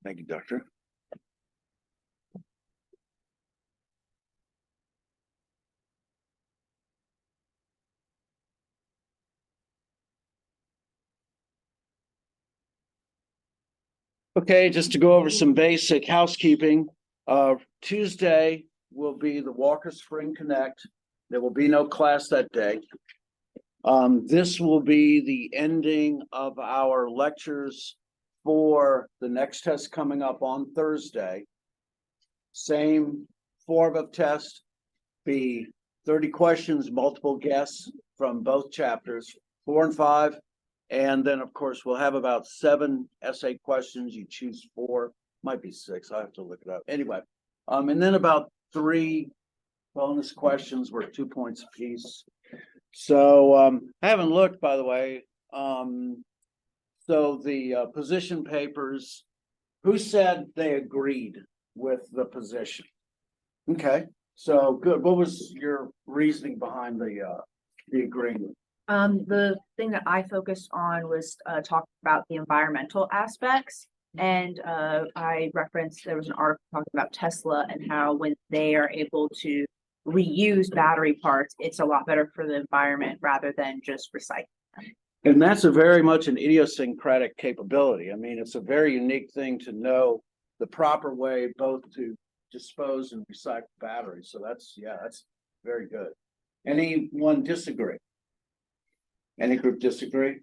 Thank you, Doctor. Okay, just to go over some basic housekeeping. Tuesday will be the Walker Spring Connect. There will be no class that day. This will be the ending of our lectures for the next test coming up on Thursday. Same form of test, be 30 questions, multiple guess from both chapters, 4 and 5. And then, of course, we'll have about 7 essay questions. You choose 4, might be 6. I have to look it up. Anyway, and then about 3 bonus questions worth 2 points apiece. So I haven't looked, by the way. So the position papers, who said they agreed with the position? Okay, so good. What was your reasoning behind the agreement? The thing that I focused on was talking about the environmental aspects. And I referenced there was an article talking about Tesla and how when they are able to reuse battery parts, it's a lot better for the environment rather than just recycling them. And that's a very much an idiosyncratic capability. I mean, it's a very unique thing to know the proper way both to dispose and recycle batteries. So that's very good. Anyone disagree? Any group disagree?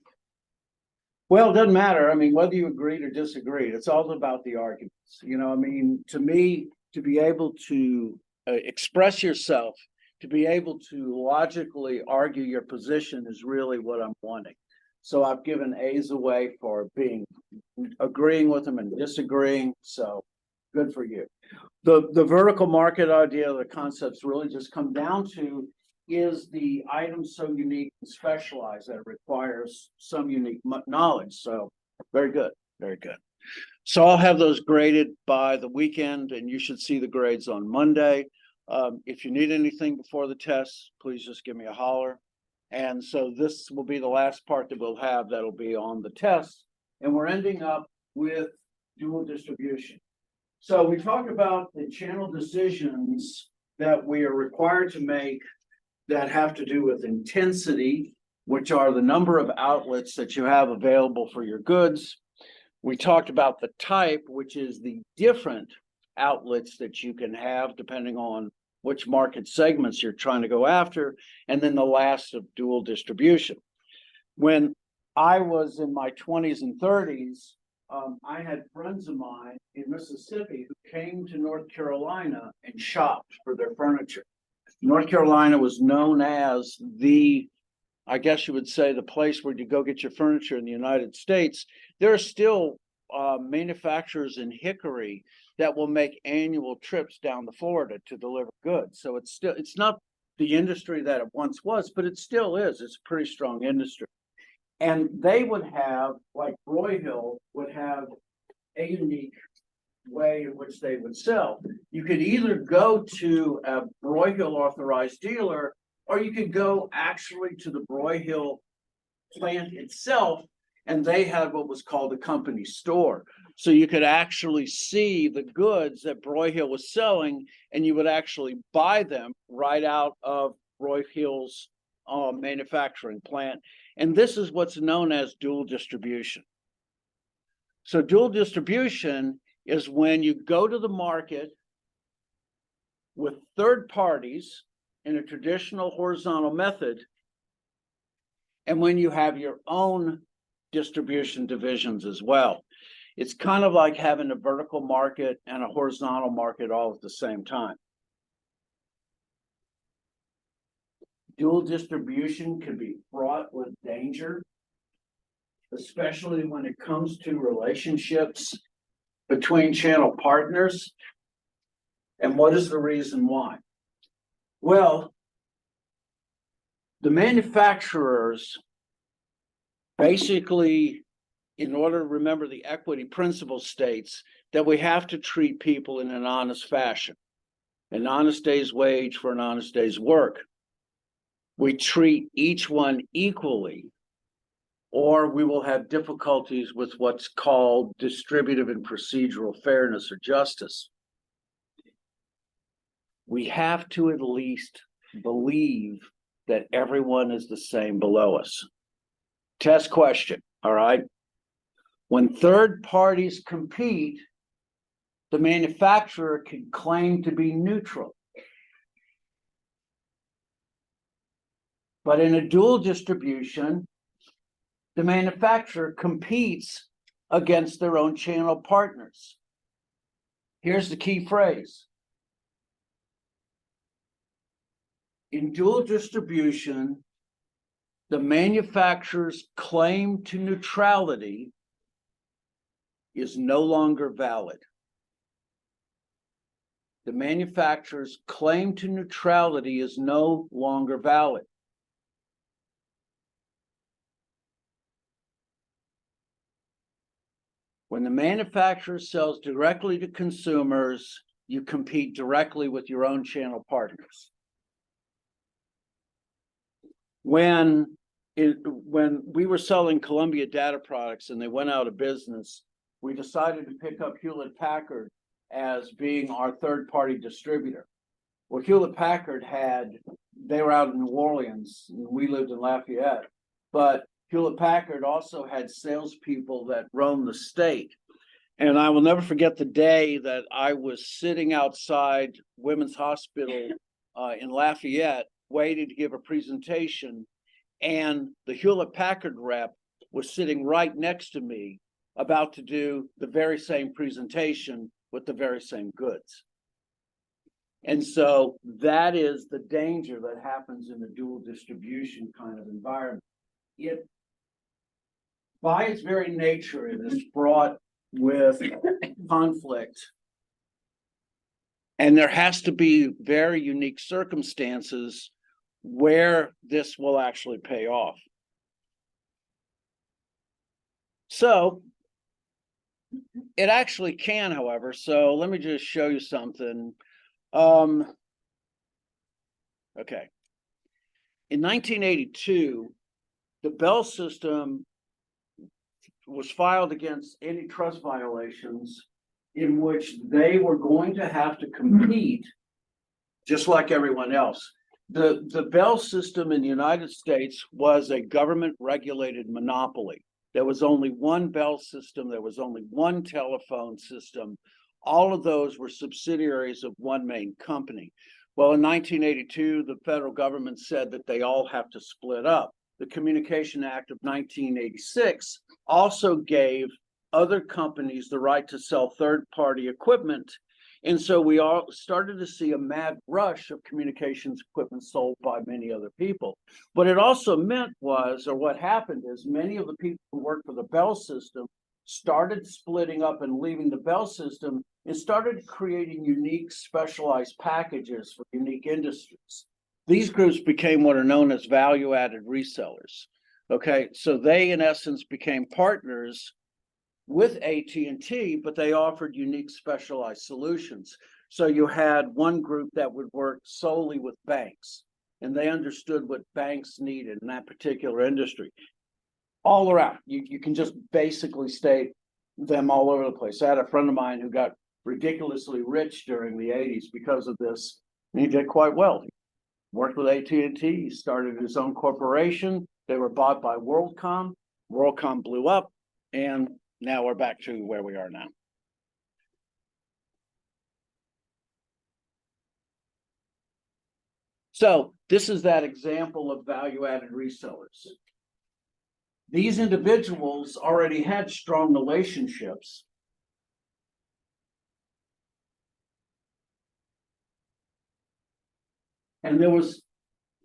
Well, it doesn't matter. I mean, whether you agreed or disagreed, it's all about the arguments. You know, I mean, to me, to be able to express yourself, to be able to logically argue your position is really what I'm wanting. So I've given A's away for agreeing with them and disagreeing. So good for you. The vertical market idea, the concepts really just come down to, is the item so unique and specialized that it requires some unique knowledge? So very good, very good. So I'll have those graded by the weekend, and you should see the grades on Monday. If you need anything before the test, please just give me a holler. And so this will be the last part that we'll have that'll be on the test. And we're ending up with dual distribution. So we talked about the channel decisions that we are required to make that have to do with intensity, which are the number of outlets that you have available for your goods. We talked about the type, which is the different outlets that you can have depending on which market segments you're trying to go after. And then the last of dual distribution. When I was in my 20s and 30s, I had friends of mine in Mississippi who came to North Carolina and shopped for their furniture. North Carolina was known as I guess you would say, the place where you go get your furniture in the United States. There are still manufacturers in Hickory that will make annual trips down to Florida to deliver goods. So it's not the industry that it once was, but it still is. It's a pretty strong industry. And they would have, like Broyhill would have a unique way in which they would sell. You could either go to a Broyhill authorized dealer, or you could go actually to the Broyhill plant itself, and they had what was called a company store. So you could actually see the goods that Broyhill was selling, and you would actually buy them right out of Broyhill's manufacturing plant. And this is what's known as dual distribution. So dual distribution is when you go to the market with third parties in a traditional horizontal method, and when you have your own distribution divisions as well. It's kind of like having a vertical market and a horizontal market all at the same time. Dual distribution can be fraught with danger, especially when it comes to relationships between channel partners. And what is the reason why? Well, The manufacturers basically, in order to remember the equity principle, states that we have to treat people in an honest fashion, an honest day's wage for an honest day's work. We treat each one equally, or we will have difficulties with what's called distributive and procedural fairness or justice. We have to at least believe that everyone is the same below us. Test question, all right? When third parties compete, the manufacturer can claim to be neutral. But in a dual distribution, the manufacturer competes against their own channel partners. Here's the key phrase. In dual distribution, the manufacturer's claim to neutrality is no longer valid. The manufacturer's claim to neutrality is no longer valid. When the manufacturer sells directly to consumers, you compete directly with your own channel partners. When we were selling Columbia Data Products and they went out of business, we decided to pick up Hewlett Packard as being our third-party distributor. Well, Hewlett Packard they were out in New Orleans, and we lived in Lafayette, but Hewlett Packard also had salespeople that roamed the state. And I will never forget the day that I was sitting outside Women's Hospital in Lafayette, waiting to give a presentation, and the Hewlett Packard rep was sitting right next to me, about to do the very same presentation with the very same goods. And so that is the danger that happens in the dual distribution kind of environment. It, by its very nature, it is fraught with conflict. And there has to be very unique circumstances where this will actually pay off. So it actually can, however. So let me just show you something. Okay. In 1982, the Bell system was filed against antitrust violations in which they were going to have to compete just like everyone else. The Bell system in the United States was a government regulated monopoly. There was only one Bell system. There was only one telephone system. All of those were subsidiaries of one main company. Well, in 1982, the federal government said that they all have to split up. The Communication Act of 1986 also gave other companies the right to sell third-party equipment. And so we all started to see a mad rush of communications equipment sold by many other people. What it also meant was, or what happened is, many of the people who worked for the Bell system started splitting up and leaving the Bell system and started creating unique specialized packages for unique industries. These groups became what are known as value-added resellers. Okay, so they in essence became partners with AT&T, but they offered unique specialized solutions. So you had one group that would work solely with banks, and they understood what banks needed in that particular industry. All around, you can just basically state them all over the place. I had a friend of mine who got ridiculously rich during the 80s because of this, and he did quite well. He worked with AT&T, he started his own corporation. They were bought by WorldCom. WorldCom blew up, and now we're back to where we are now. So this is that example of value-added resellers. These individuals already had strong relationships. And there was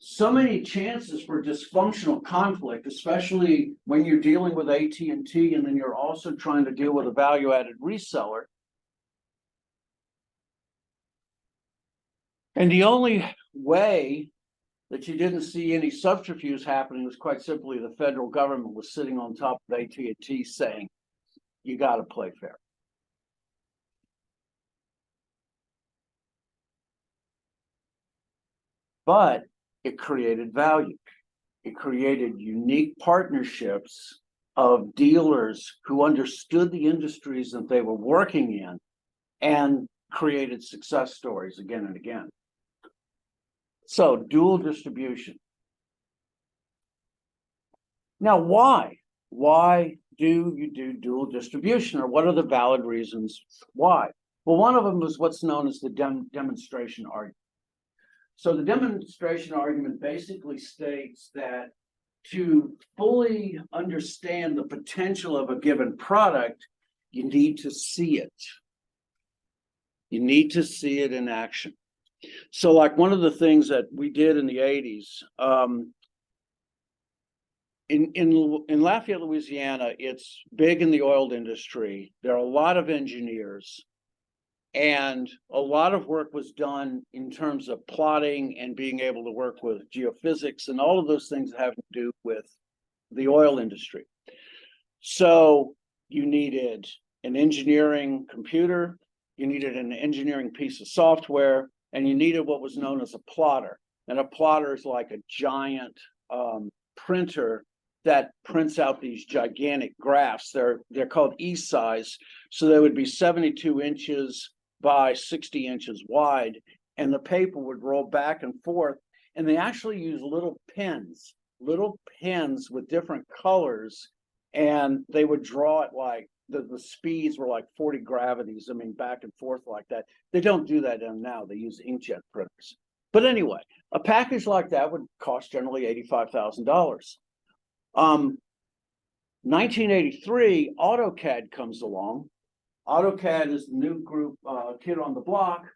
so many chances for dysfunctional conflict, especially when you're dealing with AT&T and then you're also trying to deal with a value-added reseller. And the only way that you didn't see any subterfuge happening was quite simply the federal government was sitting on top of AT&T saying, you got to play fair. But it created value. It created unique partnerships of dealers who understood the industries that they were working in and created success stories again and again. So dual distribution. Now, why? Why do you do dual distribution, or what are the valid reasons why? Well, one of them is what's known as the demonstration argument. So the demonstration argument basically states that to fully understand the potential of a given product, you need to see it. You need to see it in action. So like one of the things that we did in the 80s, in Lafayette, Louisiana, it's big in the oil industry. There are a lot of engineers, and a lot of work was done in terms of plotting and being able to work with geophysics and all of those things that have to do with the oil industry. So you needed an engineering computer, you needed an engineering piece of software, and you needed what was known as a plotter. And a plotter is like a giant printer that prints out these gigantic graphs. They're called E-size. So they would be 72 inches by 60 inches wide, and the paper would roll back and forth. And they actually use little pens with different colors, and they would draw it like the speeds were like 40 gravities. I mean, back and forth like that. They don't do that now. They use inkjet printers. But anyway, a package like that would cost generally $85,000. 1983, AutoCAD comes along. AutoCAD is the new group kid on the block.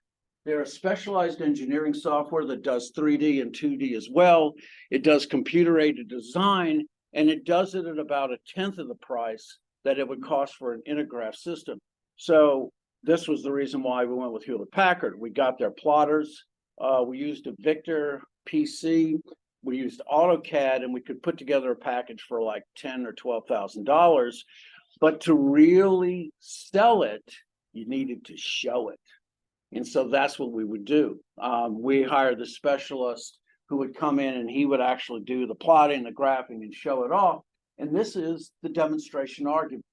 They're a specialized engineering software that does 3D and 2D as well. It does computer-aided design, and it does it at about 1/10 of the price that it would cost for an Intergraph system. So this was the reason why we went with Hewlett-Packard. We got their plotters. We used a Victor PC. We used AutoCAD, and we could put together a package for like $10,000 or $12,000. But to really sell it, you needed to show it. And so that's what we would do. We hired the specialist who would come in, and he would actually do the plotting, the graphing, and show it off. And this is the demonstration argument.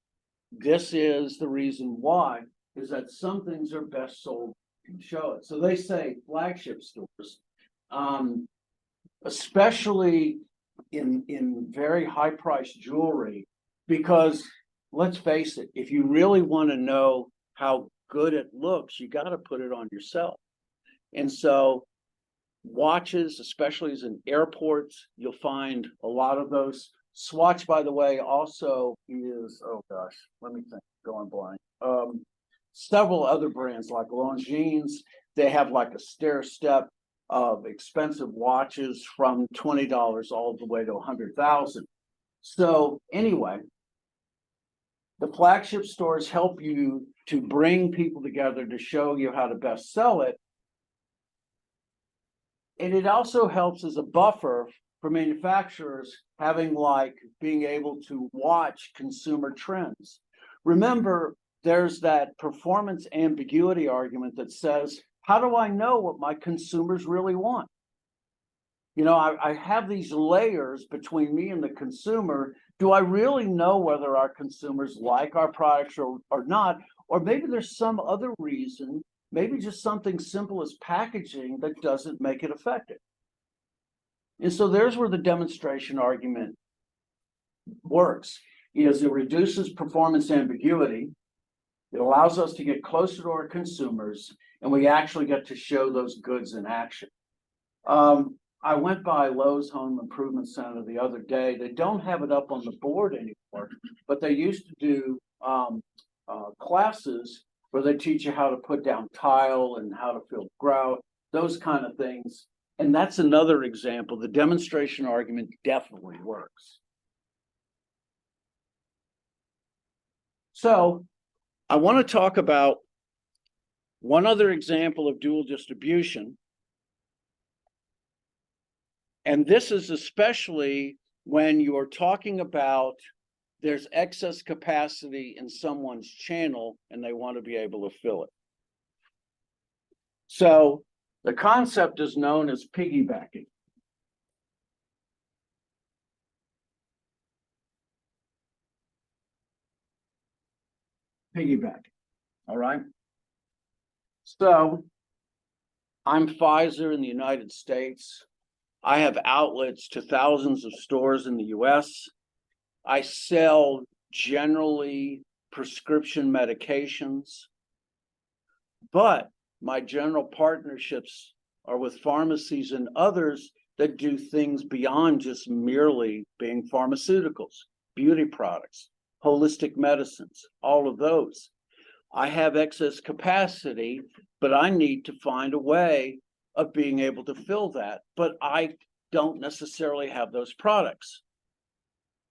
This is the reason why, is that some things are best sold and show it. So they say flagship stores, especially in very high priced jewelry, because let's face it, if you really want to know how good it looks, you got to put it on yourself. And so watches, especially as in airports, you'll find a lot of those. Swatch, by the way, also is, oh gosh, let me think, going blind. Several other brands like Longines, they have like a stair step of expensive watches from $20 all the way to $100,000. So anyway, the flagship stores help you to bring people together to show you how to best sell it. And it also helps as a buffer for manufacturers having like being able to watch consumer trends. Remember, there's that performance ambiguity argument that says, how do I know what my consumers really want? You know, I have these layers between me and the consumer. Do I really know whether our consumers like our products or not? Or maybe there's some other reason, maybe just something simple as packaging that doesn't make it effective. And so there's where the demonstration argument works, is it reduces performance ambiguity. It allows us to get closer to our consumers, and we actually get to show those goods in action. I went by Lowe's Home Improvement Center the other day. They don't have it up on the board anymore, but they used to do classes where they teach you how to put down tile and how to fill grout, those kind of things. And that's another example. The demonstration argument definitely works. So I want to talk about one other example of dual distribution. And this is especially when you're talking about there's excess capacity in someone's channel and they want to be able to fill it. So the concept is known as piggybacking. Piggybacking, all right? So I'm Pfizer in the United States. I have outlets to thousands of stores in the US. I sell generally prescription medications, but my general partnerships are with pharmacies and others that do things beyond just merely being pharmaceuticals, beauty products, holistic medicines, all of those. I have excess capacity, but I need to find a way of being able to fill that, but I don't necessarily have those products.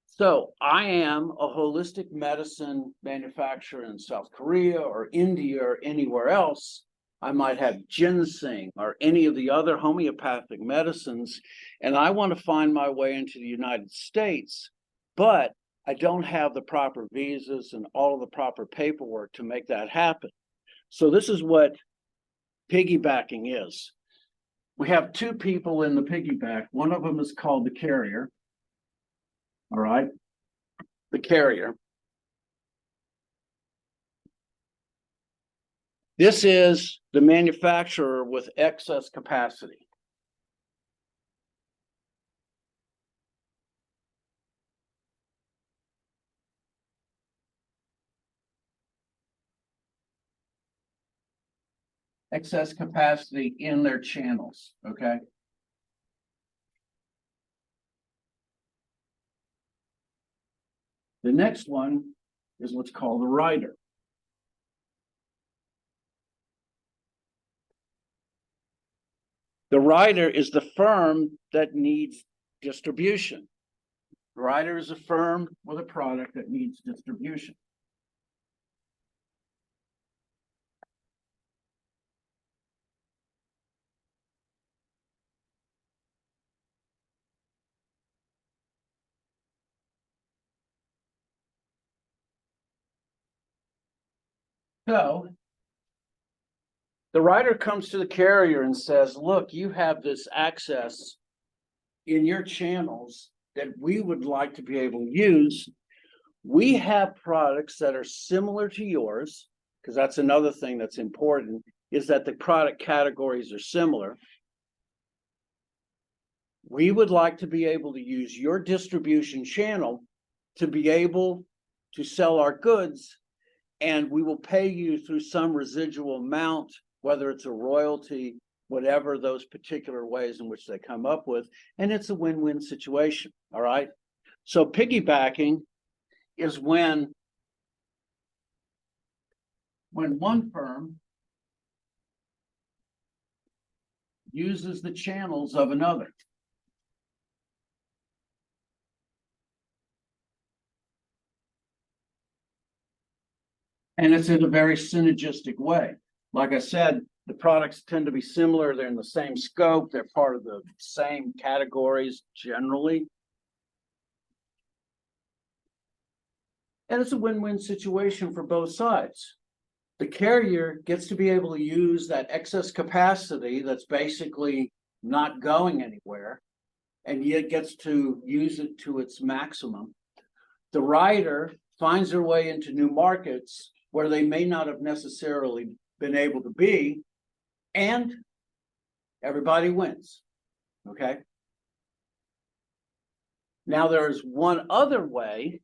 So I am a holistic medicine manufacturer in South Korea or India or anywhere else. I might have ginseng or any of the other homeopathic medicines, and I want to find my way into the United States, but I don't have the proper visas and all of the proper paperwork to make that happen. So this is what piggybacking is. We have two people in the piggyback. One of them is called the carrier. All right, the carrier. This is the manufacturer with excess capacity. Excess capacity in their channels, okay? The next one is what's called a rider. The rider is the firm that needs distribution. The rider is a firm with a product that needs distribution. So the rider comes to the carrier and says, look, you have this access in your channels that we would like to be able to use. We have products that are similar to yours, because that's another thing that's important, is that the product categories are similar. We would like to be able to use your distribution channel to be able to sell our goods, and we will pay you through some residual amount, whether it's a royalty, whatever those particular ways in which they come up with, and it's a win-win situation, all right? So piggybacking is when one firm uses the channels of another. And it's in a very synergistic way. Like I said, the products tend to be similar. They're in the same scope. They're part of the same categories generally. And it's a win-win situation for both sides. The carrier gets to be able to use that excess capacity that's basically not going anywhere, and yet gets to use it to its maximum. The rider finds their way into new markets where they may not have necessarily been able to be, and everybody wins, okay? Now there's one other way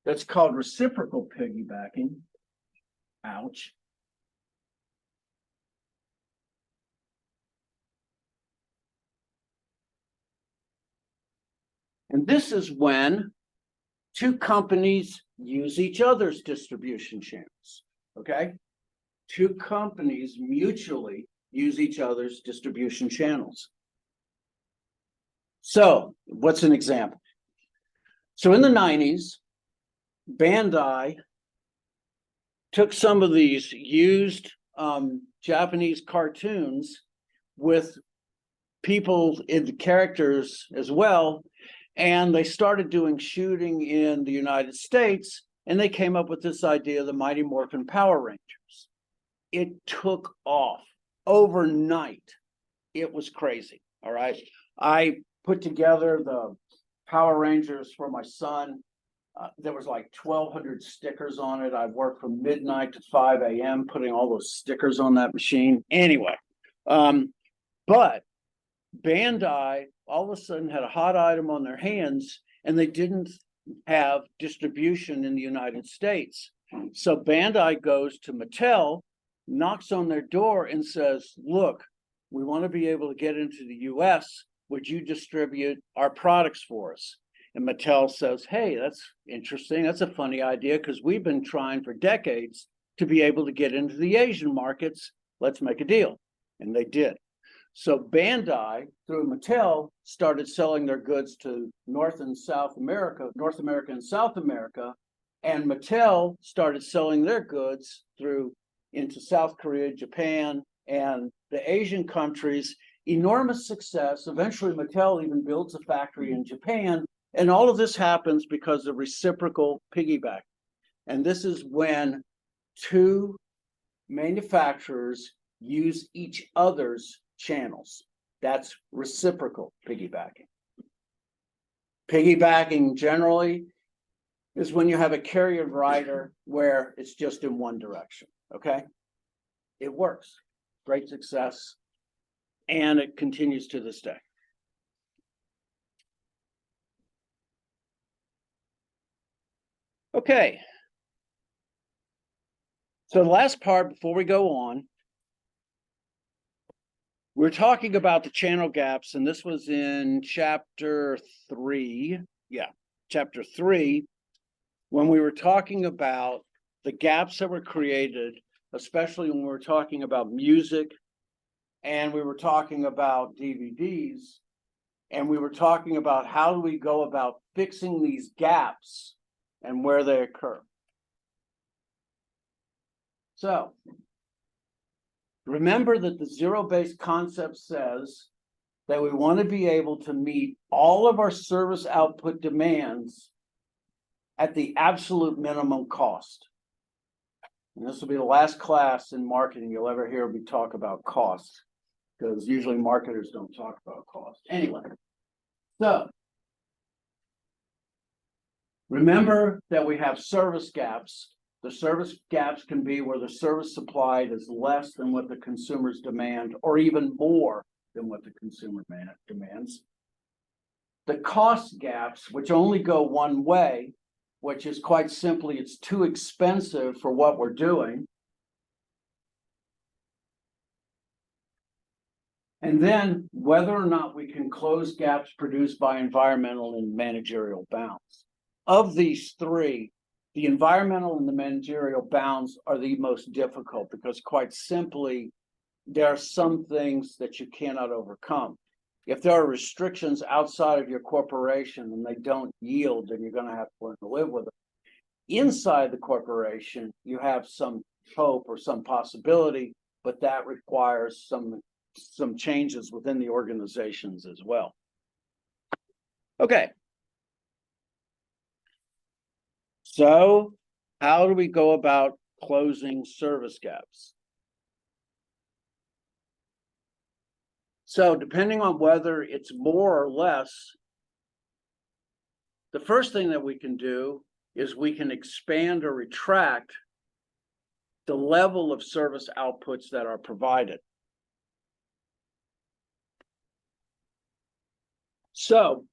that's called reciprocal piggybacking. Ouch. And this is when two companies use each other's distribution channels, okay? Two companies mutually use each other's distribution channels. So what's an example? So in the 90s, Bandai took some of these used Japanese cartoons with people in the characters as well. And they started doing shooting in the United States, and they came up with this idea of the Mighty Morphin Power Rangers. It took off overnight. It was crazy. All right. I put together the Power Rangers for my son. There was like 1,200 stickers on it. I worked from midnight to 5 a.m. putting all those stickers on that machine. Anyway, but Bandai all of a sudden had a hot item on their hands, and they didn't have distribution in the United States. So Bandai goes to Mattel, knocks on their door and says, look, we want to be able to get into the US. Would you distribute our products for us? And Mattel says, hey, that's interesting. That's a funny idea, because we've been trying for decades to be able to get into the Asian markets. Let's make a deal. And they did. So Bandai, through Mattel, started selling their goods to North and South America, North America and South America, and Mattel started selling their goods into South Korea, Japan, and the Asian countries. Enormous success. Eventually, Mattel even builds a factory in Japan, and all of this happens because of reciprocal piggyback. And this is when two manufacturers use each other's channels. That's reciprocal piggybacking. Piggybacking generally is when you have a carrier rider where it's just in one direction. Okay, it works. Great success, and it continues to this day. Okay, so the last part before we go on, we're talking about the channel gaps, and this was in chapter 3. Yeah, chapter 3, when we were talking about the gaps that were created, especially when we were talking about music, and we were talking about DVDs, and we were talking about how do we go about fixing these gaps and where they occur. So remember that the zero-based concept says that we want to be able to meet all of our service output demands at the absolute minimum cost. And this will be the last class in marketing you'll ever hear me talk about cost, because usually marketers don't talk about cost. Anyway, so remember that we have service gaps. The service gaps can be where the service supplied is less than what the consumers demand, or even more than what the consumer demands. The cost gaps, which only go one way, which is quite simply, it's too expensive for what we're doing. And then whether or not we can close gaps produced by environmental and managerial bounds. Of these three, the environmental and the managerial bounds are the most difficult, because quite simply, there are some things that you cannot overcome. If there are restrictions outside of your corporation and they don't yield, then you're going to have to learn to live with them. Inside the corporation, you have some hope or some possibility, but that requires some changes within the organizations as well. Okay. So how do we go about closing service gaps? So depending on whether it's more or less, the first thing that we can do is we can expand or retract the level of service outputs that are provided. So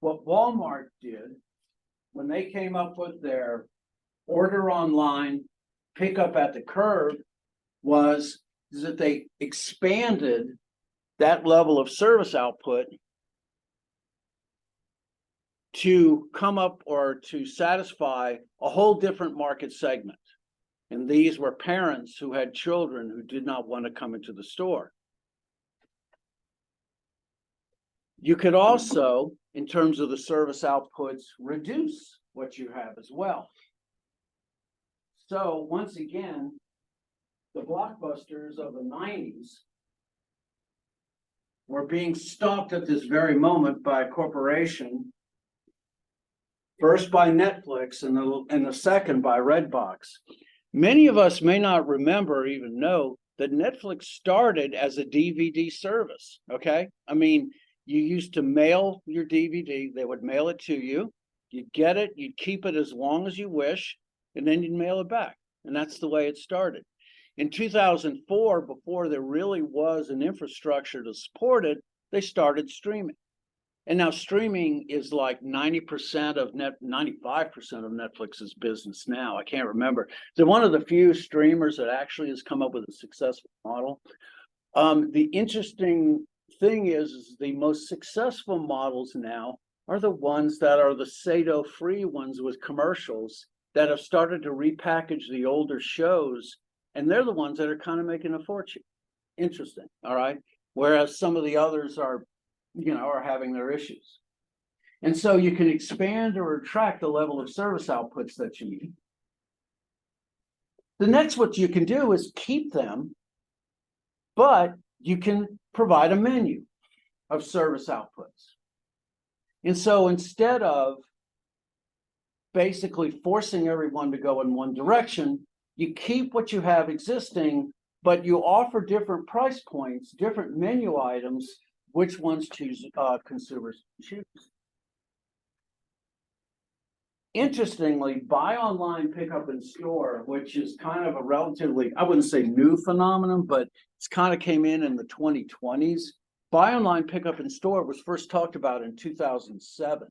what Walmart did when they came up with their order online, pick up at the curb, was that they expanded that level of service output to come up or to satisfy a whole different market segment. And these were parents who had children who did not want to come into the store. You could also, in terms of the service outputs, reduce what you have as well. So once again, the blockbusters of the 90s we're being stalked at this very moment by a corporation. First by Netflix and the second by Redbox. Many of us may not remember or even know that Netflix started as a DVD service, okay? I mean, you used to mail your DVD, they would mail it to you, you'd get it, you'd keep it as long as you wish, and then you'd mail it back. And that's the way it started. In 2004, before there really was an infrastructure to support it, they started streaming. And now streaming is like 90% of 95% of Netflix's business now. I can't remember. They're one of the few streamers that actually has come up with a successful model. The interesting thing is the most successful models now are the ones that are the Sato-free ones with commercials that have started to repackage the older shows, and they're the ones that are kind of making a fortune. Interesting, all right? Whereas some of the others are, are having their issues. And so you can expand or retract the level of service outputs that you need. The next, what you can do is keep them, but you can provide a menu of service outputs. And so instead of basically forcing everyone to go in one direction, you keep what you have existing, but you offer different price points, different menu items, which ones consumers choose. Interestingly, buy online, pick up in store, which is kind of a relatively, I wouldn't say new phenomenon, but it's kind of came in the 2020s. Buy online, pick up in store was first talked about in 2007.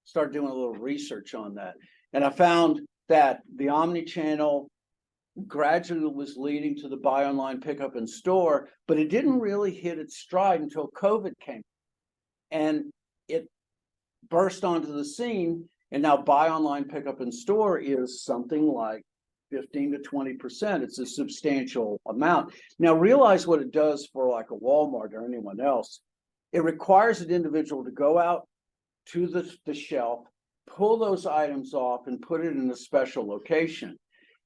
Started doing a little research on that. And I found that the omni-channel gradually was leading to the buy online, pick up in store, but it didn't really hit its stride until COVID came. And it burst onto the scene, and now buy online, pick up in store is something like 15 to 20%. It's a substantial amount. Now realize what it does for like a Walmart or anyone else. It requires an individual to go out to the shelf, pull those items off and put it in a special location.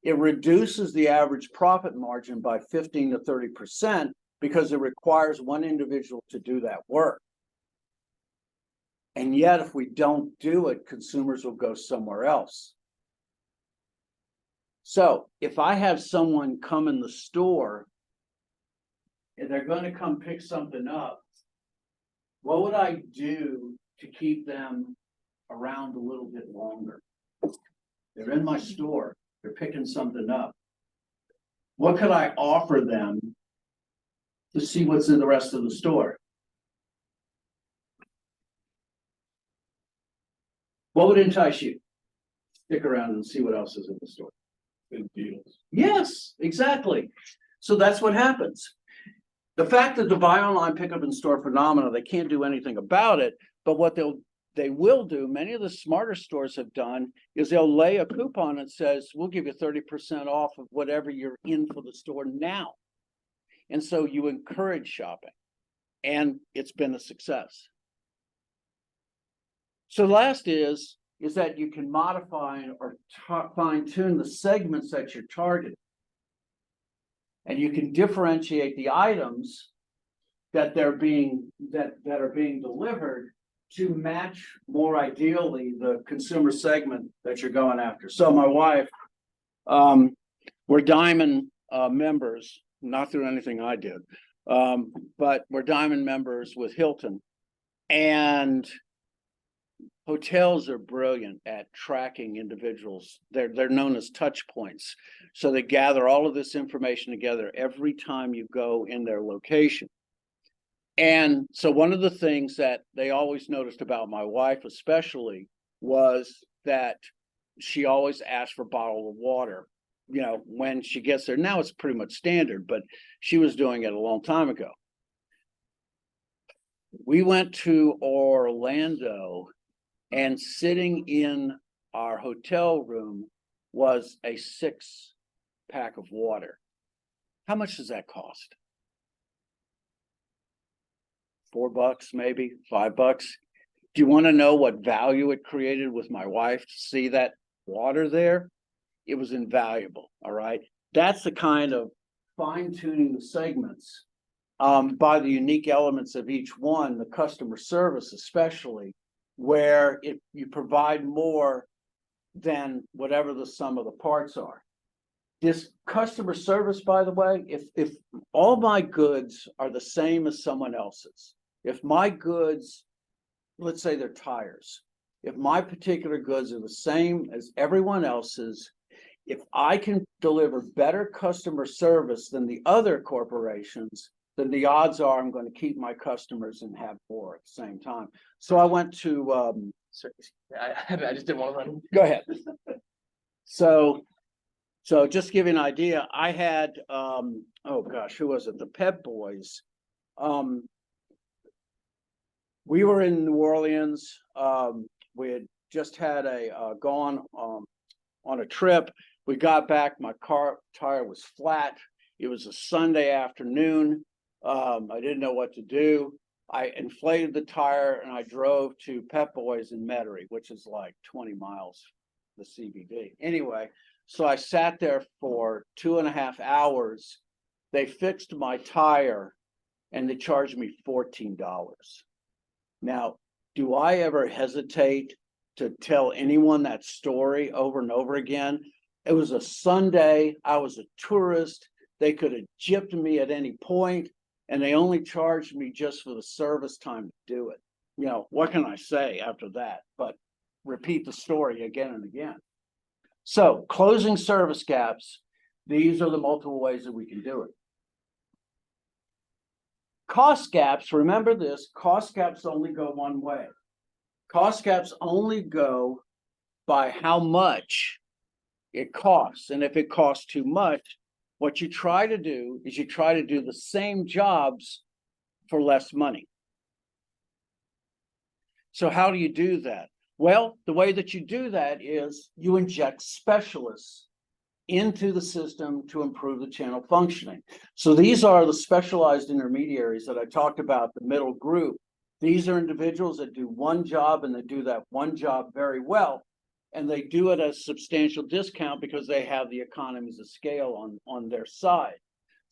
It reduces the average profit margin by 15 to 30% because it requires one individual to do that work. And yet, if we don't do it, consumers will go somewhere else. So if I have someone come in the store and they're going to come pick something up, what would I do to keep them around a little bit longer? They're in my store. They're picking something up. What could I offer them to see what's in the rest of the store? What would entice you? Stick around and see what else is in the store. Good deals. Yes, exactly. So that's what happens. The fact that the buy online, pick up in store phenomena, they can't do anything about it, but what they will do, many of the smarter stores have done, is they'll lay a coupon that says, we'll give you 30% off of whatever you're in for the store now. And so you encourage shopping, and it's been a success. So last is that you can modify or fine tune the segments that you're targeting. And you can differentiate the items that are being delivered to match more ideally the consumer segment that you're going after. So my wife, we're Diamond members, not through anything I did, but we're Diamond members with Hilton. And hotels are brilliant at tracking individuals. They're known as touch points. So they gather all of this information together every time you go in their location. And so one of the things that they always noticed about my wife especially was that she always asked for a bottle of water, when she gets there. Now it's pretty much standard, but she was doing it a long time ago. We went to Orlando, and sitting in our hotel room was a 6-pack of water. How much does that cost? $4, maybe $5. Do you want to know what value it created with my wife to see that water there? It was invaluable. All right. That's the kind of fine-tuning the segments by the unique elements of each one, the customer service especially, where you provide more than whatever the sum of the parts are. This customer service, by the way, if all my goods are the same as someone else's, if my goods, let's say they're tires, if my particular goods are the same as everyone else's, if I can deliver better customer service than the other corporations, then the odds are I'm going to keep my customers and have more at the same time. So I went to Sorry, I just didn't want to run. go ahead. So just to give you an idea, I had oh gosh, who was it? The Pep Boys. We were in New Orleans. We had just had gone on a trip. We got back, my car tire was flat. It was a Sunday afternoon. I didn't know what to do. I inflated the tire and I drove to Pep Boys in Metairie, which is like 20 miles, the CBD. Anyway, so I sat there for 2.5 hours. They fixed my tire and they charged me $14. Now, do I ever hesitate to tell anyone that story over and over again? It was a Sunday. I was a tourist. They could have gypped me at any point, and they only charged me just for the service time to do it. You know, what can I say after that? But repeat the story again and again. So, closing service gaps, these are the multiple ways that we can do it. Cost gaps, remember this, cost gaps only go one way. Cost gaps only go by how much it costs. And if it costs too much, what you try to do is you try to do the same jobs for less money. So how do you do that? Well, the way that you do that is you inject specialists into the system to improve the channel functioning. So these are the specialized intermediaries that I talked about, the middle group. These are individuals that do one job and they do that one job very well. And they do it at a substantial discount because they have the economies of scale on their side.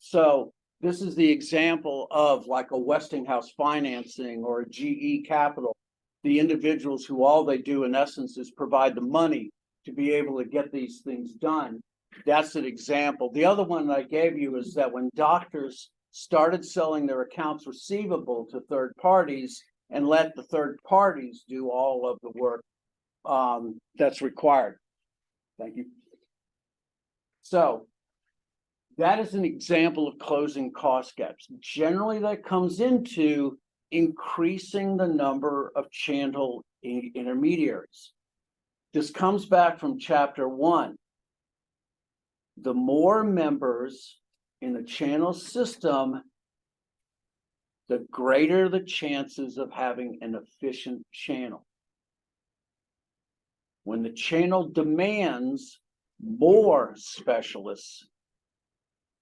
So this is the example of like a Westinghouse Financing or a GE Capital, the individuals who all they do in essence is provide the money to be able to get these things done. That's an example. The other one that I gave you is that when doctors started selling their accounts receivable to third parties and let the third parties do all of the work that's required. Thank you. So that is an example of closing cost gaps. Generally, that comes into increasing the number of channel intermediaries. This comes back from chapter 1. The more members in the channel system, the greater the chances of having an efficient channel. When the channel demands more specialists,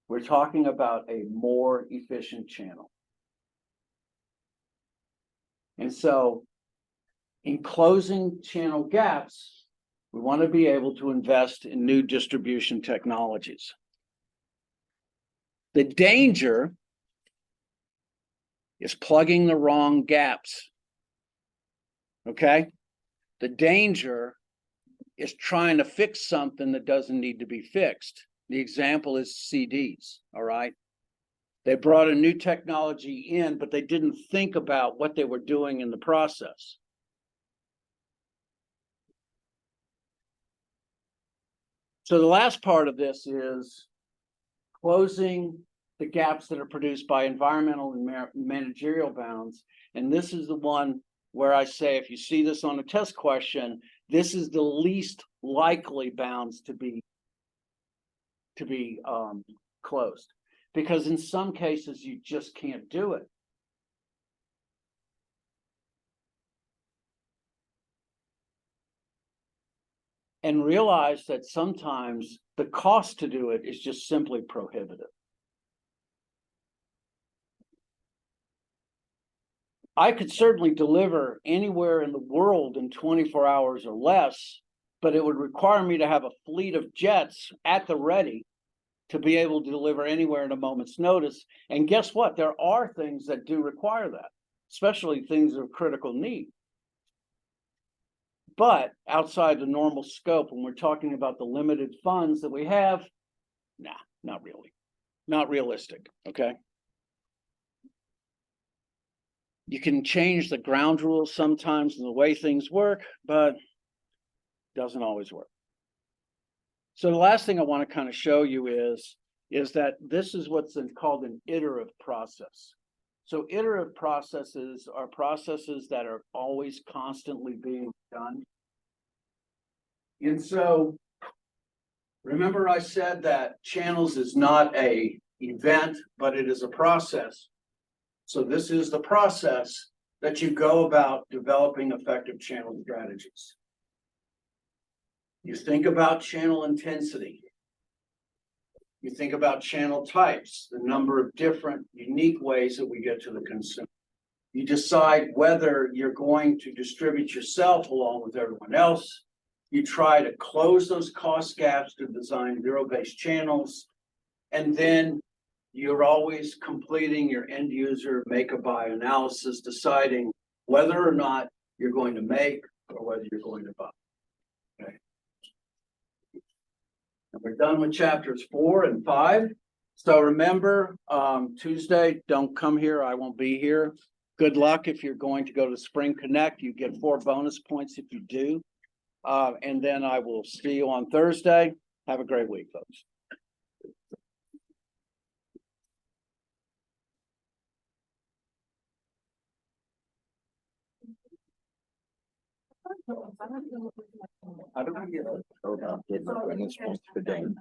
we're talking about a more efficient channel. And so in closing channel gaps, we want to be able to invest in new distribution technologies. The danger is plugging the wrong gaps. Okay? The danger is trying to fix something that doesn't need to be fixed. The example is CDs, all right? They brought a new technology in, but they didn't think about what they were doing in the process. So the last part of this is closing the gaps that are produced by environmental and managerial bounds. And this is the one where I say, if you see this on a test question, this is the least likely bounds to be closed, because in some cases you just can't do it. And realize that sometimes the cost to do it is just simply prohibitive. I could certainly deliver anywhere in the world in 24 hours or less, but it would require me to have a fleet of jets at the ready to be able to deliver anywhere at a moment's notice. And guess what? There are things that do require that, especially things of critical need. But outside the normal scope, when we're talking about the limited funds that we have, nah, not really. Not realistic, okay? You can change the ground rules sometimes and the way things work, but it doesn't always work. So the last thing I want to kind of show you is that this is what's called an iterative process. So iterative processes are processes that are always constantly being done. And so remember I said that channels is not an event, but it is a process. So this is the process that you go about developing effective channel strategies. You think about channel intensity. You think about channel types, the number of different unique ways that we get to the consumer. You decide whether you're going to distribute yourself along with everyone else. You try to close those cost gaps to design zero-based channels. And then you're always completing your end user make or buy analysis, deciding whether or not you're going to make or whether you're going to buy. Okay. And we're done with chapters 4 and 5. So remember, Tuesday, don't come here. I won't be here. Good luck if you're going to go to Spring Connect. You get 4 bonus points if you do. And then I will see you on Thursday. Have a great week, folks. I don't get about getting a bonus points for game.